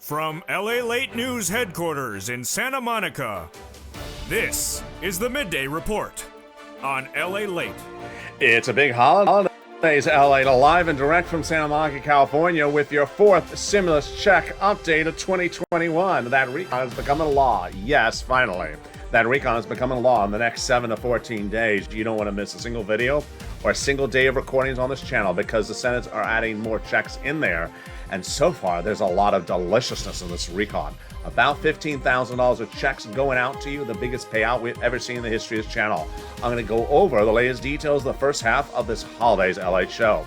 From LALATE News headquarters in Santa Monica, this is the Midday Report on LALATE. It's a big holidays, LALATE, live and direct from Santa Monica, California, with your fourth stimulus check update of 2021. That recon is becoming law. Yes, finally. That recon is becoming law in the next 7 to 14 days. You don't want to miss a single video or a single day of recordings on this channel because the Senates are adding more checks in there. And so far, there's a lot of deliciousness in this recon. About $15,000 of checks going out to you, the biggest payout we've ever seen in the history of this channel. I'm going to go over the latest details of the first half of this holidays LA show.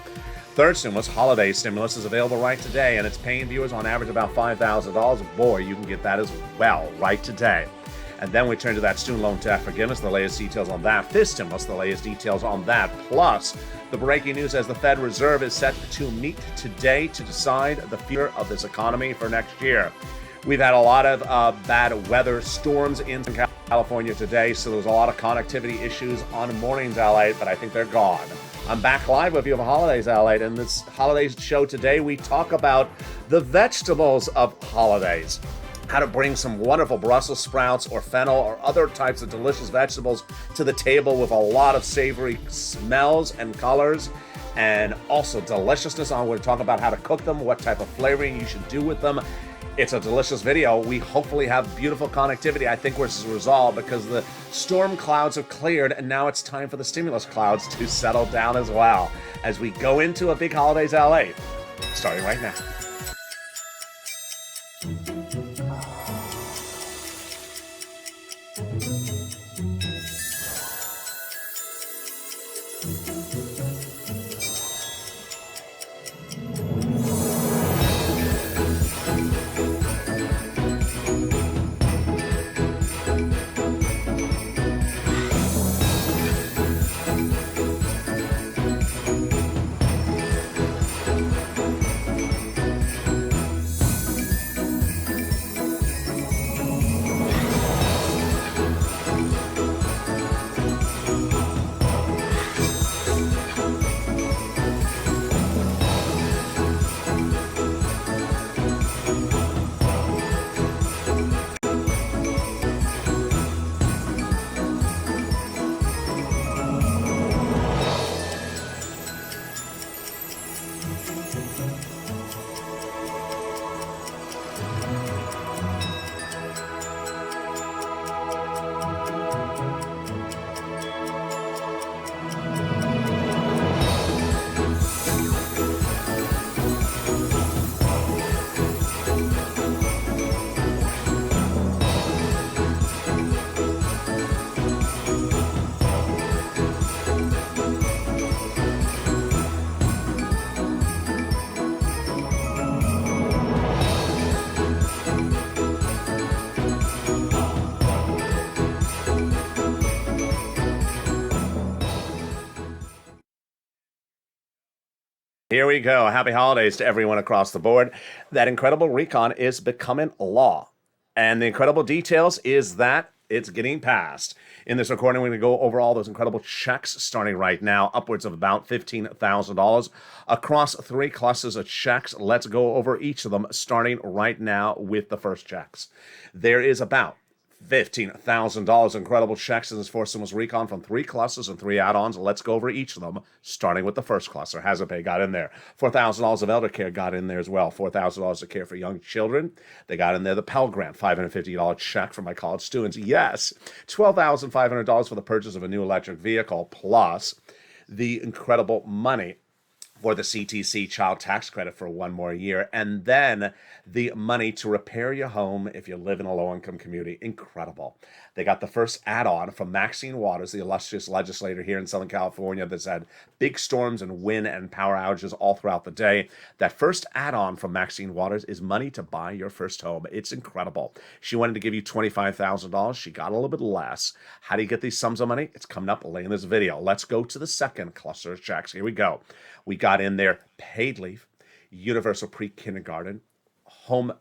Third stimulus, holiday stimulus, is available right today, and it's paying viewers on average about $5,000. Boy, you can get that as well right today. And then we turn to that student loan debt forgiveness, the latest details on that. Fifth stimulus, the latest details on that. Plus, the breaking news as the Fed Reserve is set to meet today to decide the future of this economy for next year. We've had a lot of bad weather storms in California today, so there's a lot of connectivity issues on mornings, LA, but I think they're gone. I'm back live with you for Holidays, LA, and this holidays show today, we talk about the vegetables of holidays. How to bring some wonderful Brussels sprouts or fennel or other types of delicious vegetables to the table with a lot of savory smells and colors and also deliciousness. I'm going to talk about how to cook them, what type of flavoring you should do with them. It's a delicious video. We hopefully have beautiful connectivity. I think we're resolved because the storm clouds have cleared and now it's time for the stimulus clouds to settle down as well as we go into a big holidays LA, starting right now. Here we go. Happy holidays to everyone across the board. That incredible recon is becoming law. And the incredible details is that it's getting passed. In this recording, we're going to go over all those incredible checks starting right now, upwards of about $15,000 across 3 clusters of checks. Let's go over each of them, starting right now with the first checks. There is about $15,000 incredible checks in this fourth stimulus recon from 3 clusters and 3 add-ons. Let's go over each of them, starting with the first cluster. Hazard pay got in there. $4,000 of elder care got in there as well. $4,000 of care for young children. They got in there the Pell Grant, $550 check for my college students. Yes, $12,500 for the purchase of a new electric vehicle, plus the incredible money for the CTC child tax credit for 1 more year, and then the money to repair your home if you live in a low-income community. Incredible. They got the first add-on from Maxine Waters, the illustrious legislator here in Southern California that's had big storms and wind and power outages all throughout the day. That first add-on from Maxine Waters is money to buy your first home. It's incredible. She wanted to give you $25,000. She got a little bit less. How do you get these sums of money? It's coming up later in this video. Let's go to the second cluster of checks. Here we go. We got in there paid leave, universal pre-kindergarten. home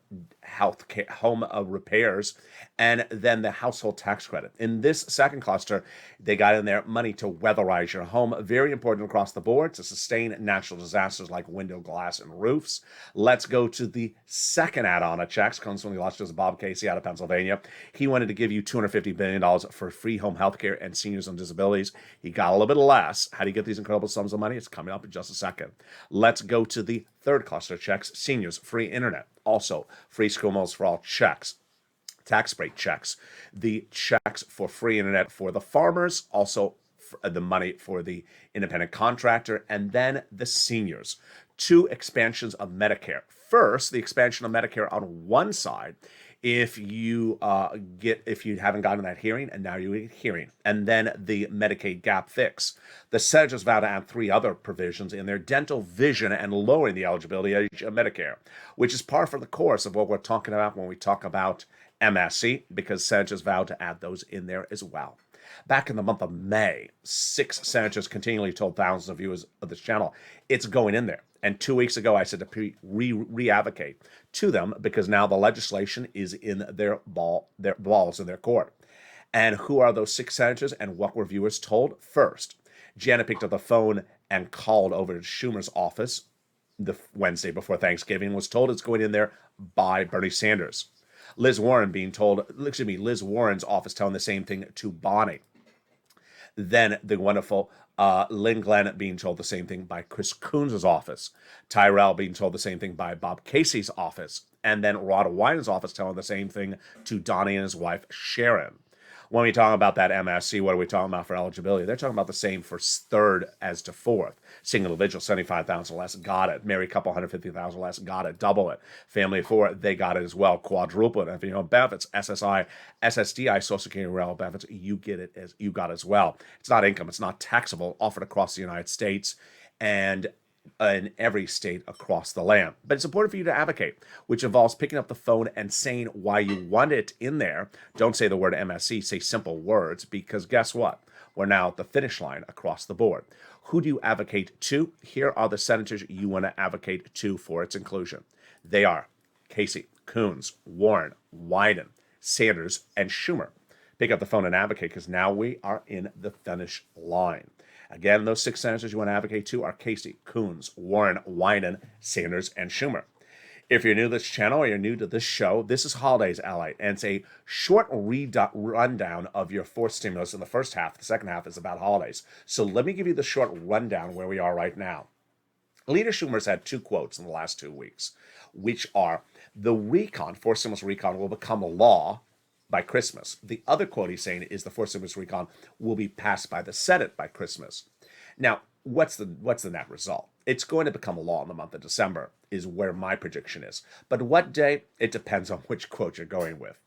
health care, home repairs, and then the household tax credit. In this second cluster, they got in there money to weatherize your home. Very important across the board to sustain natural disasters like window glass and roofs. Let's go to the second add-on of checks. Comes from the illustrious Bob Casey out of Pennsylvania. He wanted to give you $250 billion for free home health care and seniors on disabilities. He got a little bit less. How do you get these incredible sums of money? It's coming up in just a second. Let's go to the third cluster of checks. Seniors, free internet. Also, free school meals for all checks. Tax break checks. The checks for free internet for the farmers. Also, the money for the independent contractor. And then the seniors. 2 expansions of Medicare. First, the expansion of Medicare on one side. If you haven't gotten that hearing and now you get hearing, and then the Medicaid gap fix. The senators vow to add 3 other provisions in their dental, vision, and lowering the eligibility age of Medicare, which is par for the course of what we're talking about when we talk about MSC, because senators vowed to add those in there as well. Back in the month of May, 6 senators continually told thousands of viewers of this channel it's going in there. And 2 weeks ago, I said to re-advocate to them because now the legislation is in their balls in their court. And who are those 6 senators and what were viewers told? First, Janet picked up the phone and called over to Schumer's office the Wednesday before Thanksgiving, was told it's going in there by Bernie Sanders. Liz Warren's office telling the same thing to Bonnie. Then the wonderful Lynn Glenn being told the same thing by Chris Coons' office. Tyrell being told the same thing by Bob Casey's office. And then Rod Wyden's office telling the same thing to Donnie and his wife, Sharon. When we talk about that MSC, what are we talking about for eligibility? They're talking about the same for third as to fourth. Single individual, 75,000 less, got it. Married couple, 150,000 less, got it. Double it. Family of 4, they got it as well. Quadruple it. And if you know benefits, SSI, SSDI, Social Security relevant benefits, you got as well. It's not income. It's not taxable. Offered across the United States and in every state across the land. But it's important for you to advocate, which involves picking up the phone and saying why you want it in there. Don't say the word MSC, say simple words, because guess what? We're now at the finish line across the board. Who do you advocate to? Here are the senators you want to advocate to for its inclusion. They are Casey, Coons, Warren, Wyden, Sanders, and Schumer. Pick up the phone and advocate because now we are in the finish line. Again, those 6 senators you want to advocate to are Casey, Coons, Warren, Wyden, Sanders, and Schumer. If you're new to this channel or you're new to this show, this is Holidays LA, and it's a short rundown of your 4th stimulus in the first half. The second half is about holidays. So let me give you the short rundown where we are right now. Leader Schumer's had 2 quotes in the last 2 weeks, which are the recon, 4th stimulus recon, will become a law by Christmas. The other quote he's saying is the 4th stimulus recon will be passed by the Senate by Christmas. Now, what's the net result? It's going to become a law in the month of December, is where my prediction is. But what day? It depends on which quote you're going with.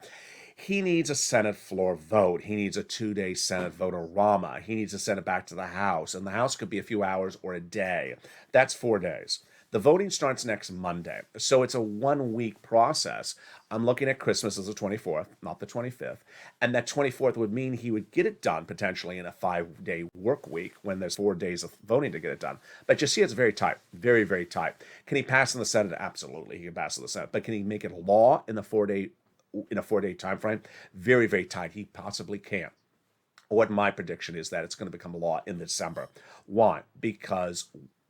He needs a Senate floor vote. He needs a 2-day Senate vote-a-rama. He needs to send it back to the House, and the House could be a few hours or a day. That's 4 days. The voting starts next Monday, so it's a 1-week process. I'm looking at Christmas as the 24th, not the 25th, and that 24th would mean he would get it done potentially in a 5-day work week when there's 4 days of voting to get it done. But you see, it's very tight, very, very tight. Can he pass in the Senate? Absolutely, he can pass in the Senate. But can he make it a law in a 4-day time frame? Very, very tight. He possibly can. What my prediction is that it's going to become a law in December. Why? Because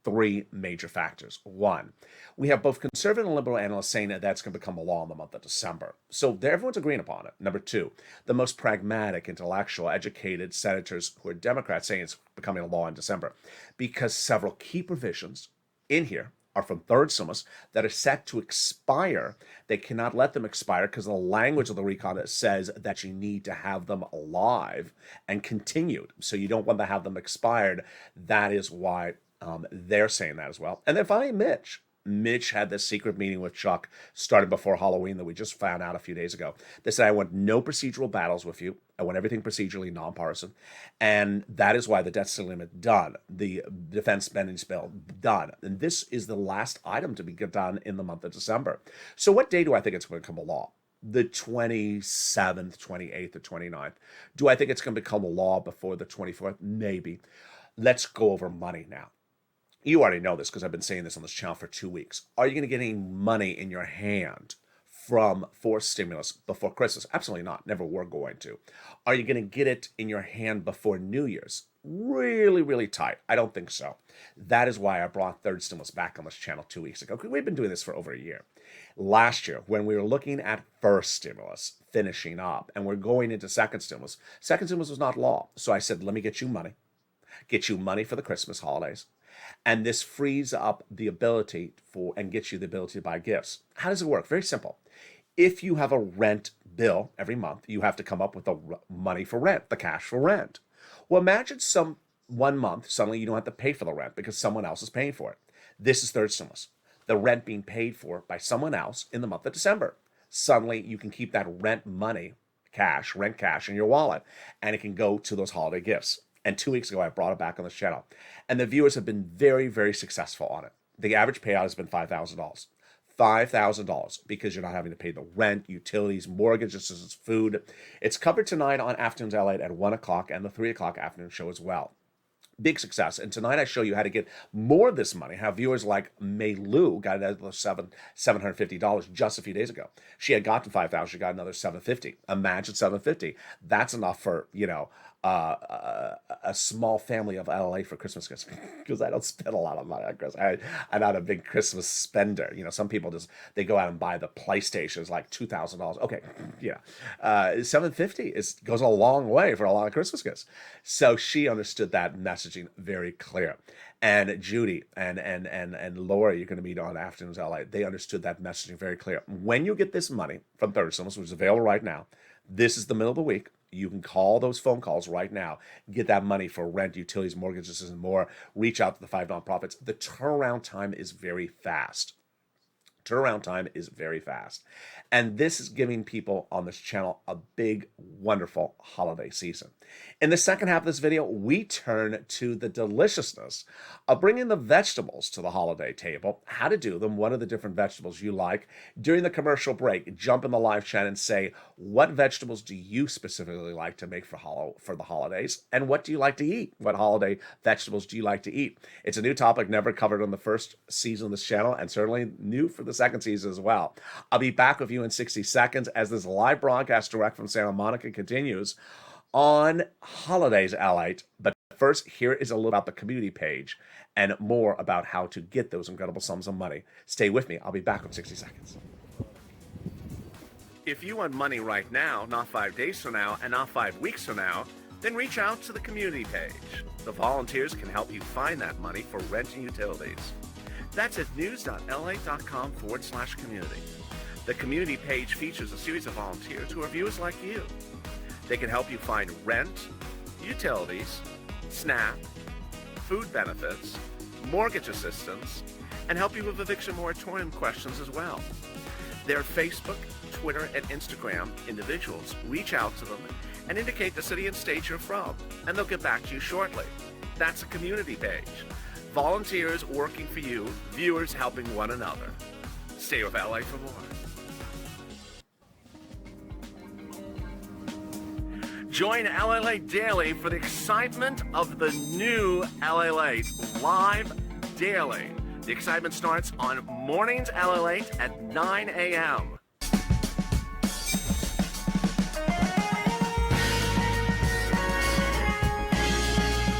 3 major factors. 1, we have both conservative and liberal analysts saying that that's going to become a law in the month of December. So everyone's agreeing upon it. Number 2, the most pragmatic, intellectual, educated senators who are Democrats saying it's becoming a law in December because several key provisions in here are from 3rd stimulus that are set to expire. They cannot let them expire because the language of the recon says that you need to have them alive and continued. So you don't want to have them expired. That is why they're saying that as well. And then finally, Mitch had this secret meeting with Chuck started before Halloween that we just found out a few days ago. They said, I want no procedural battles with you. I want everything procedurally nonpartisan. And that is why the debt ceiling limit done, the defense spending bill done. And this is the last item to be done in the month of December. So what day do I think it's going to become a law? The 27th, 28th, or 29th. Do I think it's going to become a law before the 24th? Maybe. Let's go over money now. You already know this because I've been saying this on this channel for 2 weeks. Are you going to get any money in your hand from forced stimulus before Christmas? Absolutely not. Never were going to. Are you going to get it in your hand before New Year's? Really, really tight. I don't think so. That is why I brought third stimulus back on this channel 2 weeks ago. We've been doing this for over a year. Last year, when we were looking at first stimulus finishing up and we're going into second stimulus was not law. So I said, let me get you money for the Christmas holidays. And this frees up the ability and gets you the ability to buy gifts. How does it work? Very simple. If you have a rent bill every month, you have to come up with the money for rent, the cash for rent. Well, imagine one month, suddenly you don't have to pay for the rent because someone else is paying for it. This is third stimulus. The rent being paid for by someone else in the month of December. Suddenly you can keep that rent cash in your wallet, and it can go to those holiday gifts. And 2 weeks ago, I brought it back on this channel. And the viewers have been very, very successful on it. The average payout has been $5,000. $5,000 because you're not having to pay the rent, utilities, mortgages, food. It's covered tonight on Afternoons LA at 1 o'clock and the 3 o'clock afternoon show as well. Big success. And tonight I show you how to get more of this money. How viewers like May Lou got another $750 just a few days ago. She had gotten $5,000. She got another $750. Imagine $750. That's enough for, a small family of LALATE for Christmas gifts, because I don't spend a lot of money on Christmas. I'm not a big Christmas spender. Some people they go out and buy the PlayStations like $2,000. Okay, yeah, $750 goes a long way for a lot of Christmas gifts. So she understood that messaging very clear. And Judy and Laura, you're going to meet on Afternoons LA. They understood that messaging very clear. When you get this money from third stimulus, which is available right now, this is the middle of the week. You can call those phone calls right now, get that money for rent, utilities, mortgages, and more. Reach out to the 5 nonprofits. The turnaround time is very fast. And this is giving people on this channel a big, wonderful holiday season. In the second half of this video, we turn to the deliciousness of bringing the vegetables to the holiday table, how to do them, what are the different vegetables you like. During the commercial break, jump in the live chat and say, what vegetables do you specifically like to make for the holidays? And what do you like to eat? What holiday vegetables do you like to eat? It's a new topic never covered on the first season of this channel, and certainly new for the second season as well. I'll be back with you in 60 seconds as this live broadcast direct from Santa Monica continues on Holidays LALATE. But first, here is a little about the community page and more about how to get those incredible sums of money. Stay with me. I'll be back in 60 seconds. If you want money right now, not 5 days from now, and not 5 weeks from now, then reach out to the community page. The volunteers can help you find that money for rent and utilities. That's at news.la.com/community. The community page features a series of volunteers who are viewers like you. They can help you find rent, utilities, SNAP, food benefits, mortgage assistance, and help you with eviction moratorium questions as well. Their Facebook, Twitter, and Instagram individuals reach out to them and indicate the city and state you're from, and they'll get back to you shortly. That's a community page. Volunteers working for you, viewers helping one another. Stay with LA for more. Join LALATE Daily for the excitement of the new LALATE live daily. The excitement starts on Mornings LALATE at 9 a.m.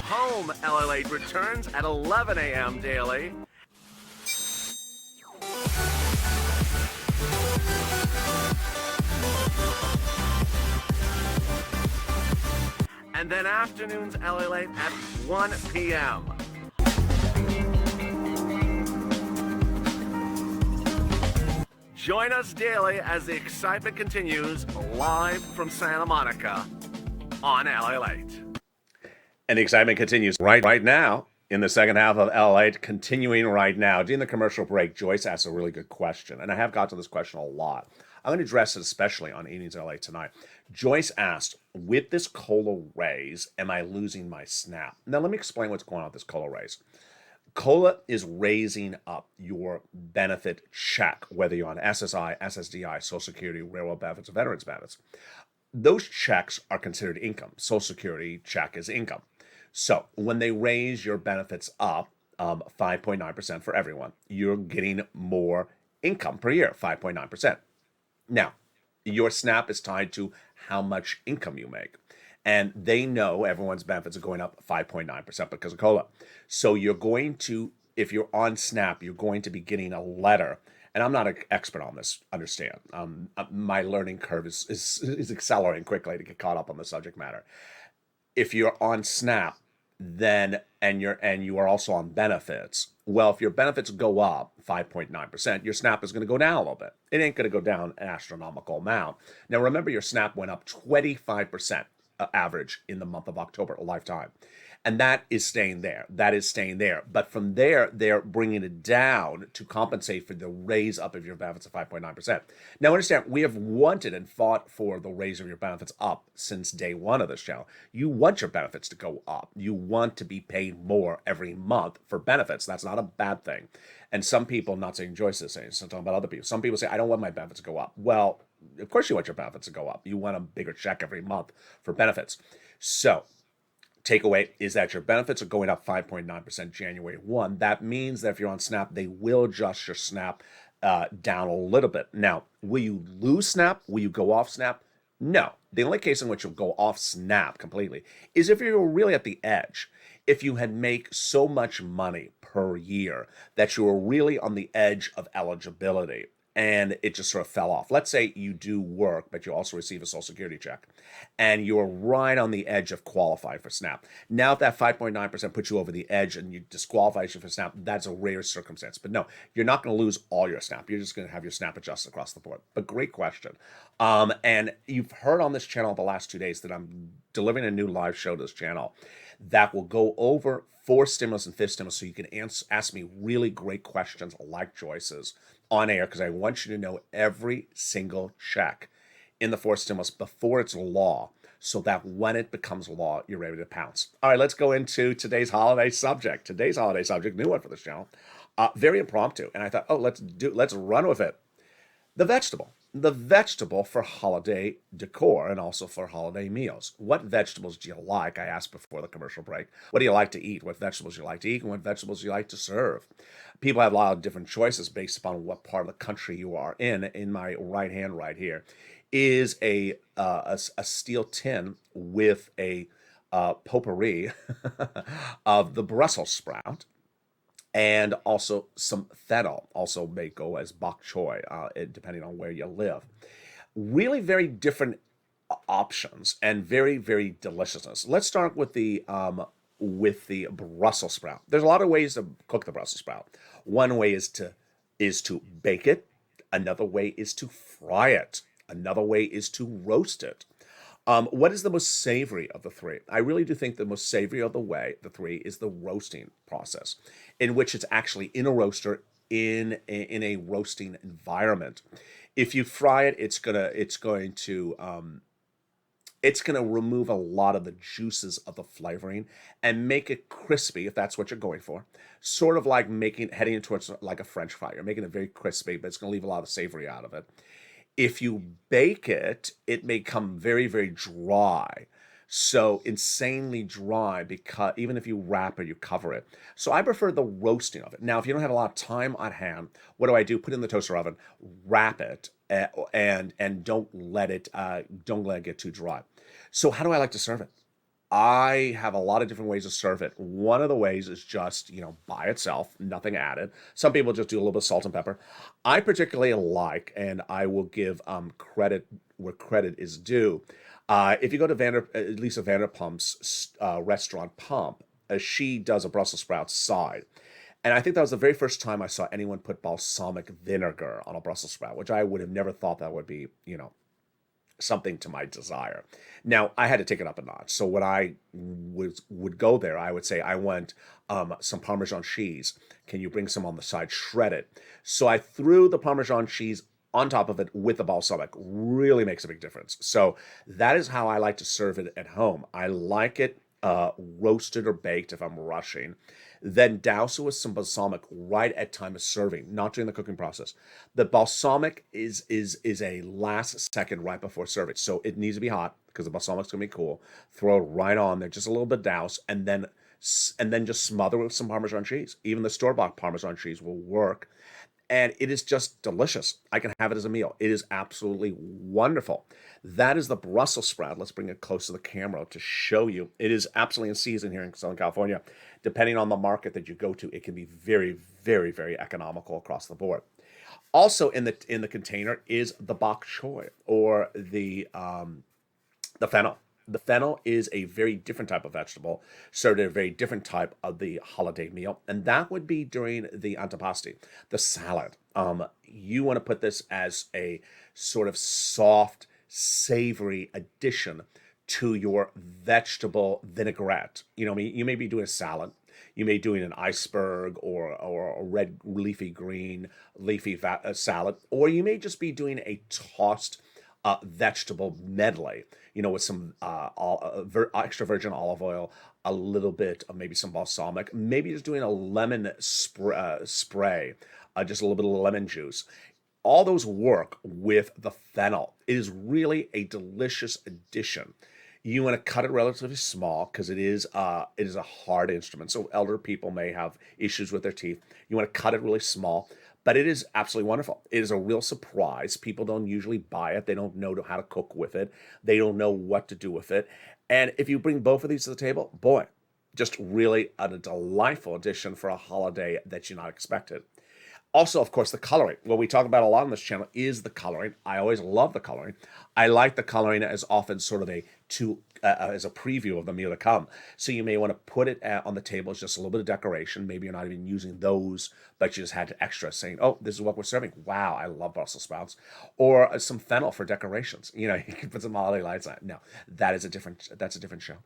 Home LALATE returns at 11 a.m. daily. And then Afternoons LALATE at 1 p.m. Join us daily as the excitement continues live from Santa Monica on LALATE. And the excitement continues right now in the second half of LALATE, continuing right now. During the commercial break, Joyce asked a really good question, and I have got to this question a lot. I'm going to address it especially on Evenings LA tonight. Joyce asked, with this COLA raise, am I losing my SNAP? Now, let me explain what's going on with this COLA raise. COLA is raising up your benefit check, whether you're on SSI, SSDI, Social Security, Railroad benefits, or Veterans benefits. Those checks are considered income. Social Security check is income. So when they raise your benefits up, 5.9% for everyone. You're getting more income per year, 5.9%. Now, your SNAP is tied to how much income you make. And they know everyone's benefits are going up 5.9% because of COLA. So you're going to, if you're on SNAP, you're going to be getting a letter. And I'm not an expert on this, understand. My learning curve is accelerating quickly to get caught up on the subject matter. If you're on SNAP, then and you are also on benefits. Well, if your benefits go up 5.9%, your SNAP is going to go down a little bit. It ain't going to go down an astronomical amount. Now, remember, your SNAP went up 25% average in the month of October, a lifetime. And that is staying there. That is staying there. But from there, they're bringing it down to compensate for the raise up of your benefits of 5.9%. Now, understand, we have wanted and fought for the raise of your benefits up since day one of this channel. You want your benefits to go up. You want to be paid more every month for benefits. That's not a bad thing. And some people, not saying Joyce is saying, so I'm talking about other people. Some people say, I don't want my benefits to go up. Well, of course you want your benefits to go up. You want a bigger check every month for benefits. So, takeaway is that your benefits are going up 5.9% January 1. That means that if you're on SNAP, they will adjust your SNAP down a little bit. Now, will you lose SNAP? Will you go off SNAP? No. The only case in which you'll go off SNAP completely is if you're really at the edge. If you had make so much money per year that you were really on the edge of eligibility and it just sort of fell off. Let's say you do work, but you also receive a Social Security check, and you're right on the edge of qualifying for SNAP. Now, if that 5.9% puts you over the edge and you disqualifies you for SNAP, that's a rare circumstance. But no, you're not going to lose all your SNAP. You're just going to have your SNAP adjusted across the board. But great question. And you've heard on this channel the last 2 days that I'm delivering a new live show to this channel that will go over fourth stimulus and fifth stimulus, so you can ask me really great questions like Joyce's on air, because I want you to know every single check in the fourth stimulus before it's law, so that when it becomes law, you're ready to pounce. All right, let's go into today's holiday subject. Today's holiday subject, new one for this channel, very impromptu, and I thought, oh, let's run with it. The vegetable for holiday decor and also for holiday meals. What vegetables do you like? I asked before the commercial break. What do you like to eat? What vegetables you like to eat and what vegetables you like to serve? People have a lot of different choices based upon what part of the country you are in. In my right hand right here is a steel tin with a potpourri of the Brussels sprout, and also some fennel, also may go as bok choy, depending on where you live. Really very different options and very, very deliciousness. Let's start with the Brussels sprout. There's a lot of ways to cook the Brussels sprout. One way is to bake it. Another way is to fry it. Another way is to roast it. What is the most savory of the three? I really do think the most savory of the three is the roasting process, in which it's actually in a roaster in a roasting environment. If you fry it, it's going to remove a lot of the juices of the flavoring and make it crispy, if that's what you're going for. Sort of like heading towards like a French fry. You're making it very crispy, but it's going to leave a lot of savory out of it. If you bake it, it may come very, very dry. So insanely dry, because even if you wrap it, you cover it. So I prefer the roasting of it. Now, if you don't have a lot of time on hand, what do? Put it in the toaster oven, wrap it, and don't let it get too dry. So how do I like to serve it? I have a lot of different ways to serve it. One of the ways is just, by itself, nothing added. Some people just do a little bit of salt and pepper. I particularly like, and I will give credit where credit is due. If you go to Lisa Vanderpump's restaurant Pump, she does a Brussels sprouts side. And I think that was the very first time I saw anyone put balsamic vinegar on a Brussels sprout, which I would have never thought that would be, something to my desire. Now, I had to take it up a notch. So when I would go there, I would say, I want some Parmesan cheese. Can you bring some on the side? Shred it. So I threw the Parmesan cheese on top of it with the balsamic. Really makes a big difference. So that is how I like to serve it at home. I like it roasted or baked if I'm rushing. Then douse it with some balsamic right at time of serving, not during the cooking process. The balsamic is a last second right before serving. So it needs to be hot because the balsamic's going to be cool. Throw it right on there, just a little bit douse, and then and then just smother with some Parmesan cheese. Even the store-bought Parmesan cheese will work. And it is just delicious. I can have it as a meal. It is absolutely wonderful. That is the Brussels sprout. Let's bring it close to the camera to show you. It is absolutely in season here in Southern California. Depending on the market that you go to, it can be very, very, very economical across the board. Also in the container is the bok choy, or the fennel. The fennel is a very different type of vegetable, served at a very different type of the holiday meal, and that would be during the antipasti, the salad. You want to put this as a sort of soft, savory addition to your vegetable vinaigrette. You know, you may be doing a salad, you may be doing an iceberg or a red leafy green leafy salad, or you may just be doing a tossed vegetable medley, you know, with some extra virgin olive oil, a little bit of maybe some balsamic, maybe just doing a lemon spray, just a little bit of lemon juice. All those work with the fennel. It is really a delicious addition. You want to cut it relatively small because it is a hard instrument. So elder people may have issues with their teeth. You want to cut it really small. But it is absolutely wonderful. It is a real surprise. People don't usually buy it. They don't know how to cook with it. They don't know what to do with it. And if you bring both of these to the table, boy, just really a delightful addition for a holiday that you're not expected. Also, of course, the coloring. What we talk about a lot on this channel is the coloring. I always love the coloring. I like the coloring as often sort of as a preview of the meal to come. So you may want to put it on the table as just a little bit of decoration. Maybe you're not even using those, but you just had extra saying, oh, this is what we're serving. Wow, I love Brussels sprouts. Or some fennel for decorations. You know, you can put some holiday lights on it. No, that's a different show.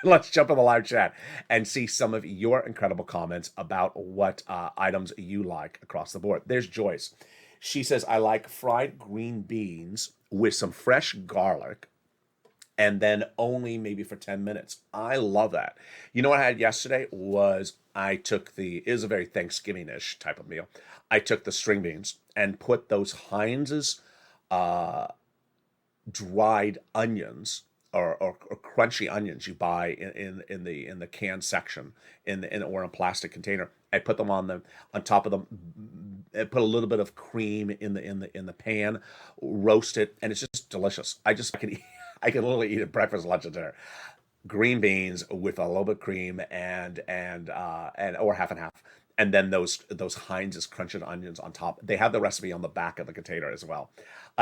Let's jump in the live chat and see some of your incredible comments about what items you like across the board. There's Joyce. She says, I like fried green beans with some fresh garlic, and then only maybe for 10 minutes. I love that. You know what I had yesterday was it was a very Thanksgiving-ish type of meal. I took the string beans and put those Heinz's dried onions, or crunchy onions you buy in the can section or in a plastic container. I put them on top of them. I put a little bit of cream in the pan, roast it, and it's just delicious. I can literally eat it breakfast, lunch, and dinner. Green beans with a little bit of cream and or half and half. And then those Heinz's crunched onions on top. They have the recipe on the back of the container as well.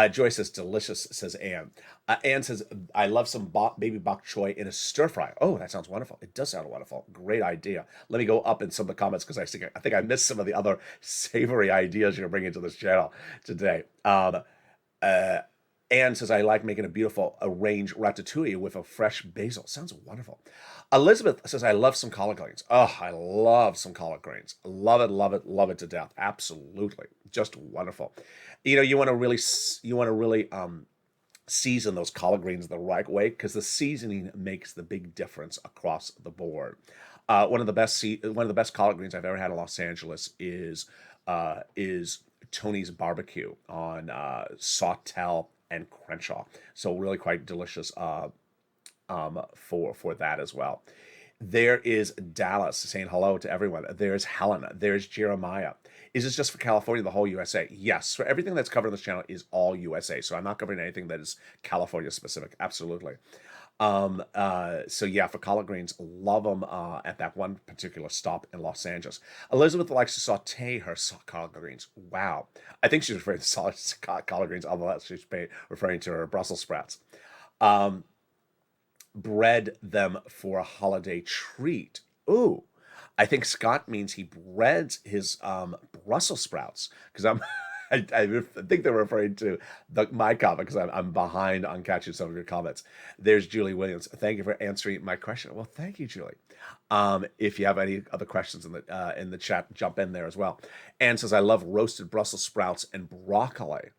Joyce says, delicious, says Anne. Anne says, I love some baby bok choy in a stir fry. Oh, that sounds wonderful. It does sound wonderful. Great idea. Let me go up in some of the comments because I think I missed some of the other savory ideas you're bringing to this channel today. Anne says, I like making a beautiful arranged ratatouille with a fresh basil. Sounds wonderful. Elizabeth says, I love some collard greens. Oh, I love some collard greens. Love it, love it, love it to death. Absolutely. Just wonderful. You know, you want to really season those collard greens the right way, because the seasoning makes the big difference across the board. One of the best collard greens I've ever had in Los Angeles is Tony's Barbecue on Sawtell and Crenshaw. So really quite delicious for that as well. There is Dallas saying hello to everyone. There's Helen. There's Jeremiah. Is this just for California, the whole USA? Yes. For everything that's covered on this channel is all USA. So I'm not covering anything that is California specific. Absolutely. So yeah, for collard greens, love them at that one particular stop in Los Angeles. Elizabeth likes to saute her collard greens. Wow. I think she's referring to collard greens, although she's referring to her Brussels sprouts. Bread them for a holiday treat. Ooh, I think Scott means he breads his Brussels sprouts, because I think they're referring to my comment, because I'm behind on catching some of your comments. There's Julie Williams. Thank you for answering my question. Well, thank you, Julie. If you have any other questions in the chat, jump in there as well. Anne says, I love roasted Brussels sprouts and broccoli.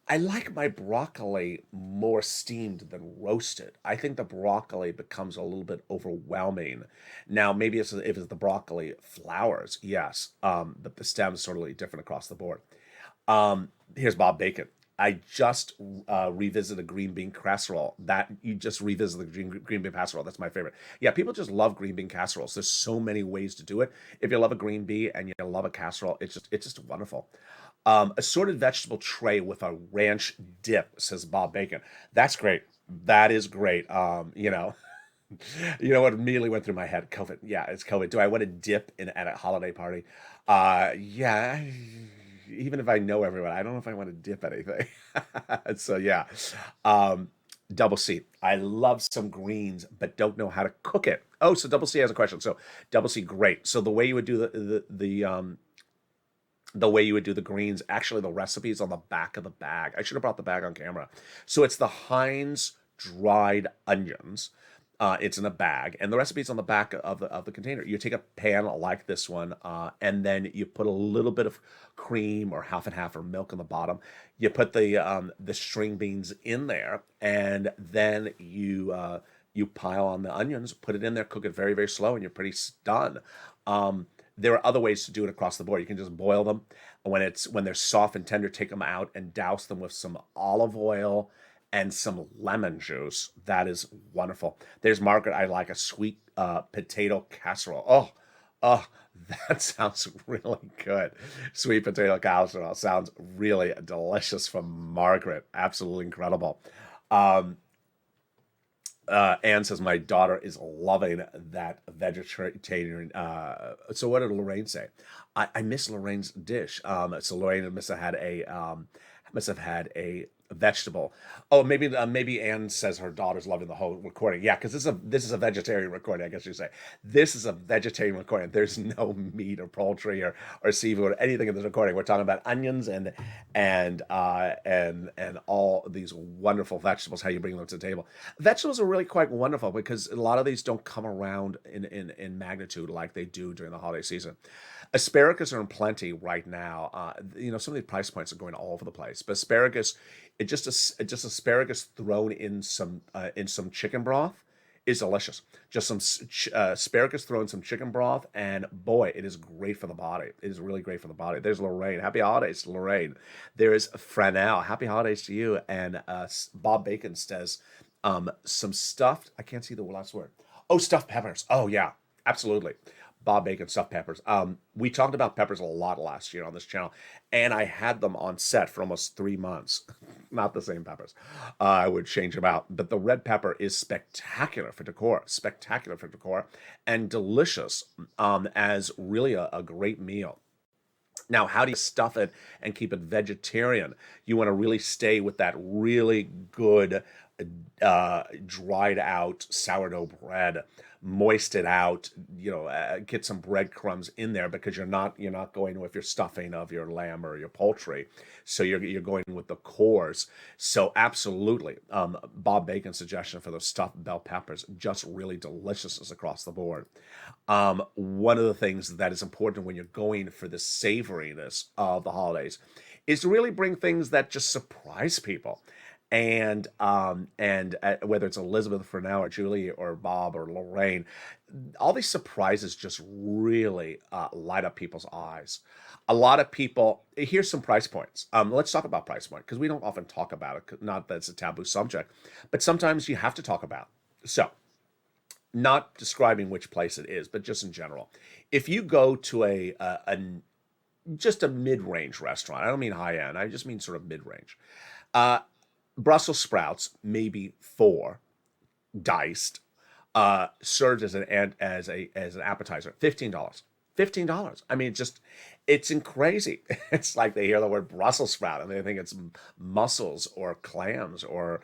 I like my broccoli more steamed than roasted. I think the broccoli becomes a little bit overwhelming. Now, maybe if it's the broccoli flowers, yes, but the stem is totally different across the board. Here's Bob Bacon. I just revisited green bean casserole. That you just revisit the green bean casserole. That's my favorite. Yeah, people just love green bean casseroles. There's so many ways to do it. If you love a green bean and you love a casserole, it's just wonderful. Assorted vegetable tray with a ranch dip, says Bob Bacon. That's great. That is great. You know what immediately went through my head? COVID. Yeah, it's COVID. Do I want to dip in at a holiday party? Yeah. Even if I know everyone, I don't know if I want to dip anything. So yeah. Um, Double C. I love some greens, but don't know how to cook it. Oh, so Double C has a question. So Double C, great. So the way you would do the way you would do the greens, actually the recipe is on the back of the bag. I should have brought the bag on camera. So it's the Heinz dried onions. It's in a bag, and the recipe is on the back of the container. You take a pan like this one, and then you put a little bit of cream or half and half or milk on the bottom. You put the string beans in there, and then you pile on the onions, put it in there, cook it very very slow, and you're pretty done. There are other ways to do it across the board. You can just boil them. When they're soft and tender, take them out and douse them with some olive oil and some lemon juice. That is wonderful. There's Margaret. I like a sweet potato casserole. Oh, that sounds really good. Sweet potato casserole sounds really delicious from Margaret. Absolutely incredible. Um, Anne says, my daughter is loving that vegetarian. So what did Lorraine say? I miss Lorraine's dish. So Lorraine must have had a vegetable. Oh, maybe Anne says her daughter's loving the whole recording. Yeah, because this is a vegetarian recording. I guess you say this is a vegetarian recording. There's no meat or poultry or seafood or anything in this recording. We're talking about onions and all these wonderful vegetables. How you bring them to the table. Vegetables are really quite wonderful because a lot of these don't come around in magnitude like they do during the holiday season. Asparagus are in plenty right now. Some of the price points are going all over the place. But asparagus, just asparagus thrown in some chicken broth is delicious. Just some asparagus thrown in some chicken broth, and boy, it is great for the body. It is really great for the body. There's Lorraine. Happy holidays, Lorraine. There is Franel. Happy holidays to you. And Bob Bacon says some stuffed. I can't see the last word. Oh, stuffed peppers. Oh yeah, absolutely. Bob Bacon stuffed peppers. We talked about peppers a lot last year on this channel, and I had them on set for almost 3 months. Not the same peppers. I would change them out. But the red pepper is spectacular for decor, and delicious as really a great meal. Now, how do you stuff it and keep it vegetarian? You want to really stay with that really good dried out sourdough bread, moist it out, get some breadcrumbs in there because you're not going with your stuffing of your lamb or your poultry. So you're going with the cores. So absolutely, Bob Bacon's suggestion for those stuffed bell peppers, just really deliciousness across the board. One of the things that is important when you're going for the savoriness of the holidays is to really bring things that just surprise people. And whether it's Elizabeth for now or Julie or Bob or Lorraine, all these surprises just really light up people's eyes. A lot of people. Here's some price points. Let's talk about price point because we don't often talk about it. Not that it's a taboo subject, but sometimes you have to talk about it. So, not describing which place it is, but just in general, if you go to just a mid-range restaurant, I don't mean high end, I just mean sort of mid-range. Uh, Brussels sprouts, maybe 4, diced, served as an appetizer. $15. $15. I mean, it's crazy. It's like they hear the word Brussels sprout and they think it's mussels or clams or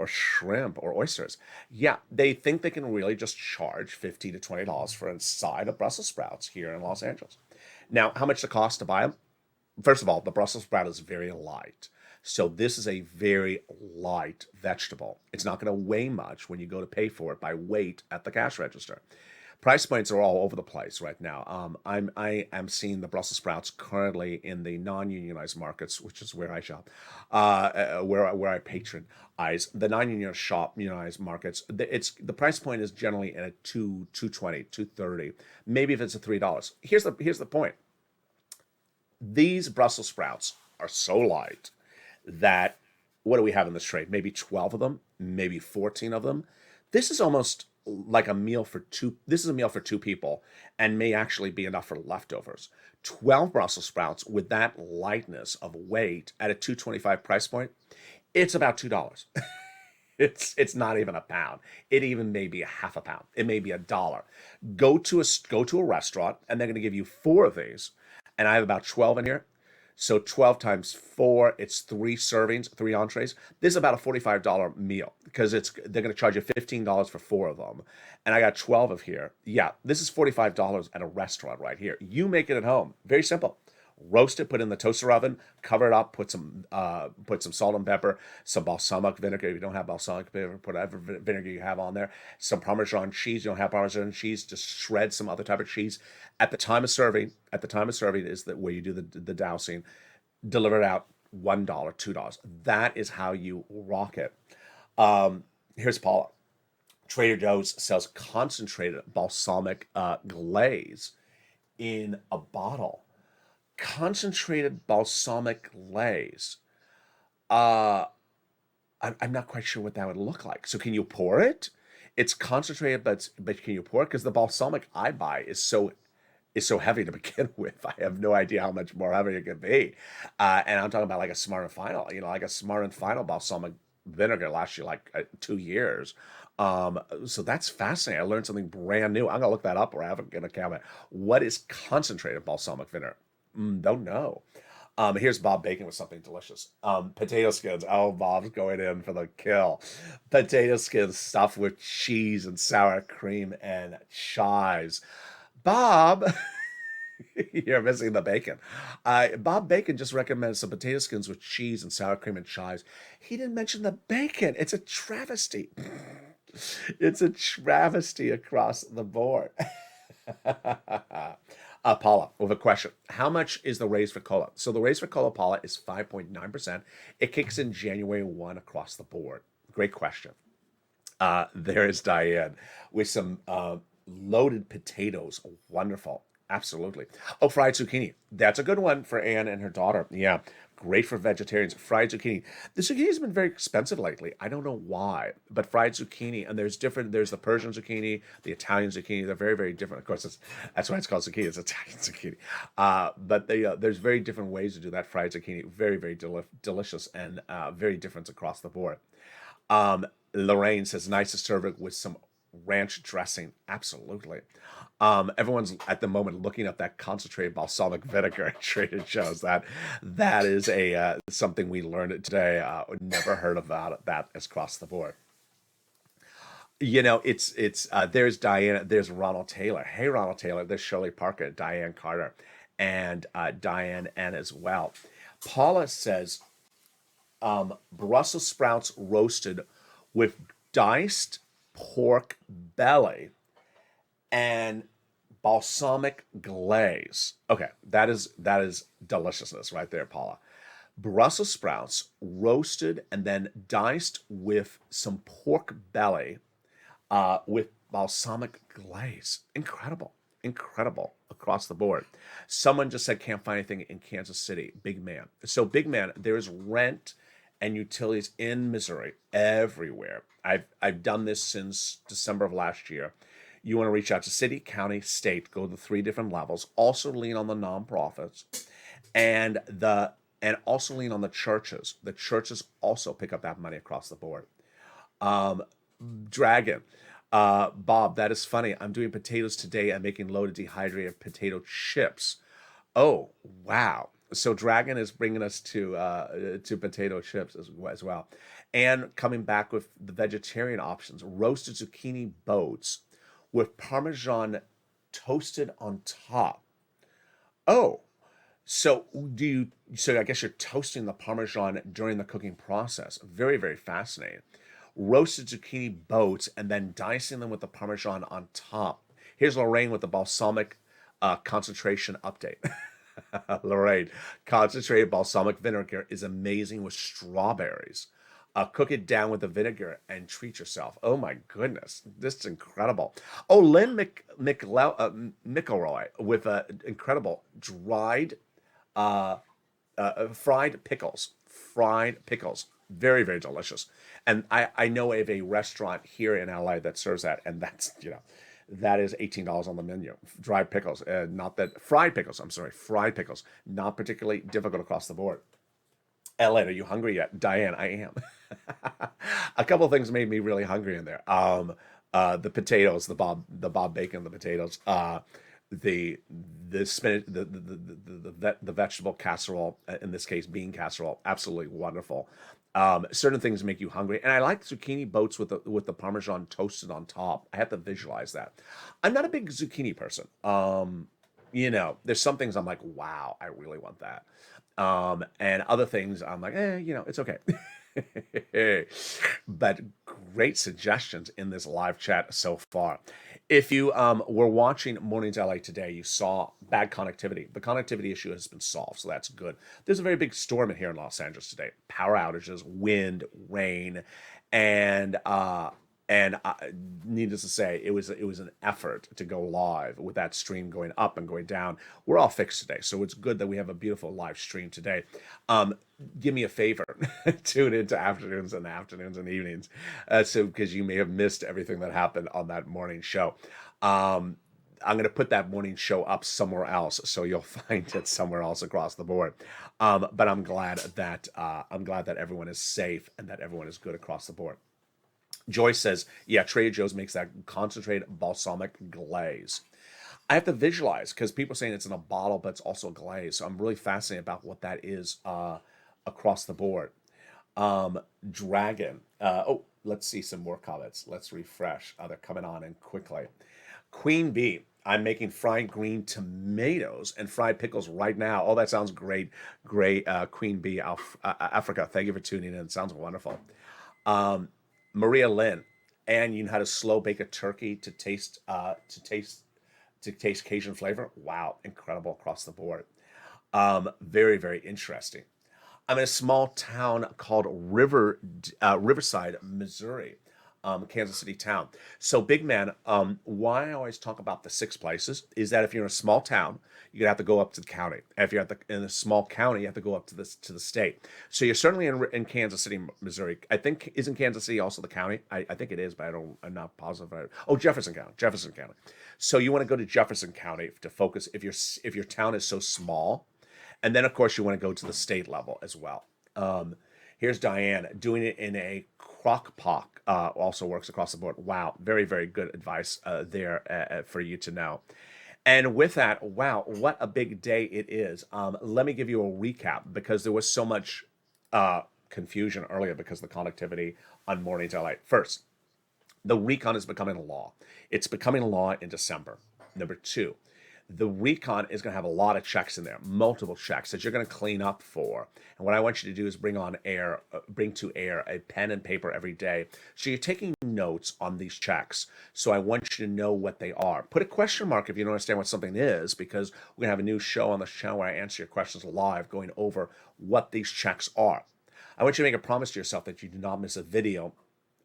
shrimp or oysters. Yeah, they think they can really just charge $15 to $20 for a side of Brussels sprouts here in Los Angeles. Now, how much it costs to buy them? First of all, the Brussels sprout is very light. So this is a very light vegetable. It's not going to weigh much when you go to pay for it by weight at the cash register. Price points are all over the place right now. I am seeing the Brussels sprouts currently in the non-unionized markets, which is where I shop, where I patronize the non-unionized markets. The price point is generally at $2.20, $2.30, maybe if it's at $3. Here's the point. These Brussels sprouts are so light that, what do we have in this tray? Maybe 12 of them, maybe 14 of them. This is almost like a meal for two. This is a meal for two people and may actually be enough for leftovers. 12 Brussels sprouts with that lightness of weight at a 225 price point, it's about $2. It's not even a pound. It even may be a half a pound. It may be $1. Go to a restaurant and they're going to give you four of these, and I have about 12 in here. So 12 times four, it's three servings, three entrees. This is about a $45 meal because they're going to charge you $15 for four of them, and I got 12 of here. Yeah, this is $45 at a restaurant right here. You make it at home. Very simple. Roast it, put it in the toaster oven, cover it up, put some salt and pepper, some balsamic vinegar. If you don't have balsamic vinegar, put whatever vinegar you have on there. Some Parmesan cheese. You don't have Parmesan cheese, just shred some other type of cheese. At the time of serving is that where you do the dousing. Deliver it out $1, $2. That is how you rock it. Here's Paula. Trader Joe's sells concentrated balsamic glaze in a bottle. Concentrated balsamic glaze. I'm not quite sure what that would look like. So can you pour it? It's concentrated, but can you pour it? Because the balsamic I buy is so heavy to begin with. I have no idea how much more heavy it could be. And I'm talking about like a Smart and Final. Like a Smart and Final balsamic vinegar lasts you like 2 years. So that's fascinating. I learned something brand new. I'm gonna look that up, or I have it in a cabinet. What is concentrated balsamic vinegar? Don't know. Here's Bob Bacon with something delicious. Potato skins. Oh, Bob's going in for the kill. Potato skins stuffed with cheese and sour cream and chives. Bob, you're missing the bacon. Bob Bacon just recommended some potato skins with cheese and sour cream and chives. He didn't mention the bacon. It's a travesty. It's a travesty across the board. Paula, with a question. How much is the raise for cola? So the raise for cola, Paula, is 5.9%. It kicks in January 1 across the board. Great question. There is Diane with some loaded potatoes. Wonderful. Absolutely. Oh, fried zucchini. That's a good one for Anne and her daughter. Yeah. Great for vegetarians. Fried zucchini. The zucchini has been very expensive lately. I don't know why, but fried zucchini, and there's the Persian zucchini, the Italian zucchini. They're very, very different. Of course, that's why it's called zucchini. It's Italian zucchini. But there's very different ways to do that fried zucchini. Very, very delicious and very different across the board. Lorraine says, nice to serve it with some ranch dressing. Absolutely. Everyone's at the moment looking at that concentrated balsamic vinegar at Trader Joe's. That is something we learned today. Never heard about that as across the board. It's there's Diana, there's Ronald Taylor. Hey, Ronald Taylor. There's Shirley Parker, Diane Carter, and Diane N as well. Paula says, Brussels sprouts roasted with diced pork belly and balsamic glaze. Okay, that is deliciousness right there, Paula. Brussels sprouts roasted and then diced with some pork belly with balsamic glaze. Incredible across the board. Someone just said can't find anything in Kansas City. Big man. So big man, there's rent and utilities in Missouri everywhere. I've done this since December of last year. You want to reach out to city, county, state, go to the 3 different levels. Also lean on the nonprofits, and also lean on the churches. The churches also pick up that money across the board. Dragon, Bob, that is funny. I'm doing potatoes today. I'm making loaded dehydrated potato chips. Oh wow! So Dragon is bringing us to potato chips as well, and coming back with the vegetarian options: roasted zucchini boats with Parmesan toasted on top. Oh, so I guess you're toasting the Parmesan during the cooking process. Very, very fascinating. Roasted zucchini boats and then dicing them with the Parmesan on top. Here's Lorraine with the balsamic concentration update. Lorraine, concentrated balsamic vinegar is amazing with strawberries. Cook it down with the vinegar and treat yourself. Oh my goodness, this is incredible. Oh, Lynn McElroy with incredible dried fried pickles. fried pickles. Very, very delicious. And I know of a restaurant here in LA that serves that, and that's, that is $18 on the menu. Dried pickles, fried pickles, I'm sorry, fried pickles. Not particularly difficult across the board. LA, are you hungry yet? Diane, I am. A couple of things made me really hungry in there. The potatoes, the Bob Bacon, the potatoes, the spinach, the vegetable casserole, in this case bean casserole, absolutely wonderful. Certain things make you hungry, and I like zucchini boats with the Parmesan toasted on top. I have to visualize that. I'm not a big zucchini person. There's some things I'm like, wow, I really want that. And other things I'm like, it's okay. But great suggestions in this live chat so far. If you were watching Mornings LA today, you saw bad connectivity. The connectivity issue has been solved, so that's good. There's a very big storm here in Los Angeles today. Power outages, wind, rain, and needless to say, it was an effort to go live with that stream going up and going down. We're all fixed today, so it's good that we have a beautiful live stream today. Give me a favor, tune into afternoons and evenings, because you may have missed everything that happened on that morning show. I'm going to put that morning show up somewhere else, so you'll find it somewhere else across the board. But I'm glad that everyone is safe and that everyone is good across the board. Joyce says, yeah, Trader Joe's makes that concentrated balsamic glaze. I have to visualize, because people are saying it's in a bottle, but it's also a glaze. So I'm really fascinated about what that is across the board. Dragon. Let's see some more comments. Let's refresh. They're coming on in quickly. Queen Bee. I'm making fried green tomatoes and fried pickles right now. Oh, that sounds great. Great, Queen Bee, Africa. Thank you for tuning in. Sounds wonderful. Maria Lynn, and you know how to slow bake a turkey to taste Cajun flavor. Wow, incredible across the board. Very, very interesting. I'm in a small town called Riverside, Missouri, Kansas City town. So, big man, why I always talk about the 6 places is that if you're in a small town, you're gonna have to go up to the county. If you're in a small county, you have to go up to the state. So you're certainly in Kansas City, Missouri. I think, isn't Kansas City also the county? I think it is, but I'm not positive. Jefferson County. So you want to go to Jefferson County to focus if your town is so small, and then of course you want to go to the state level as well. Here's Diane doing it in a crock pot. Also works across the board. Wow, very, very good advice there for you to know. And with that, wow, what a big day it is. Let me give you a recap, because there was so much confusion earlier because of the connectivity on Mornings LA. First, the recon is becoming a law. It's becoming a law in December. Number 2, the recon is going to have a lot of checks in there, multiple checks that you're going to clean up for. And what I want you to do is bring to air a pen and paper every day. So you're taking notes on these checks. So I want you to know what they are. Put a question mark if you don't understand what something is, because we're going to have a new show on the channel where I answer your questions live, going over what these checks are. I want you to make a promise to yourself that you do not miss a video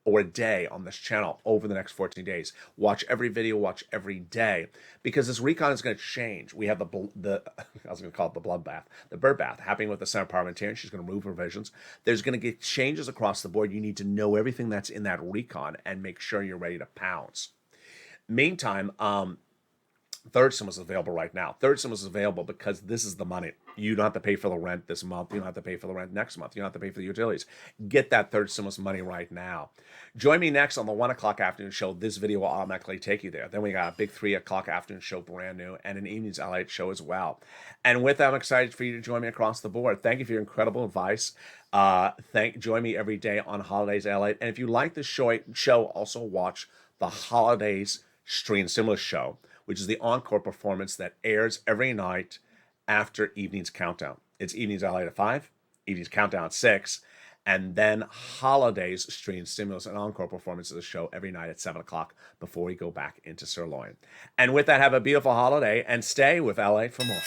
or a day on this channel over the next 14 days. Watch every video, watch every day, because this recon is going to change. We have I was going to call it the bloodbath, the bird bath happening with the Senate parliamentarian. She's going to move revisions. There's going to get changes across the board. You need to know everything that's in that recon and make sure you're ready to pounce. Meantime, Third stimulus is available right now. Third stimulus is available because this is the money. You don't have to pay for the rent this month. You don't have to pay for the rent next month. You don't have to pay for the utilities. Get that third stimulus money right now. Join me next on the 1 o'clock afternoon show. This video will automatically take you there. Then we got a big 3 o'clock afternoon show, brand new, and an evening's LALATE show as well. And with that, I'm excited for you to join me across the board. Thank you for your incredible advice. Join me every day on Holidays LALATE. And if you like this show, also watch the Holidays Stream Stimulus show, which is the Encore performance that airs every night after Evening's Countdown. It's Evening's LALATE at 5, Evening's Countdown at 6, and then Holidays Stream Stimulus and Encore performance of the show every night at 7 o'clock before we go back into Sirloin. And with that, have a beautiful holiday and stay with LA for more.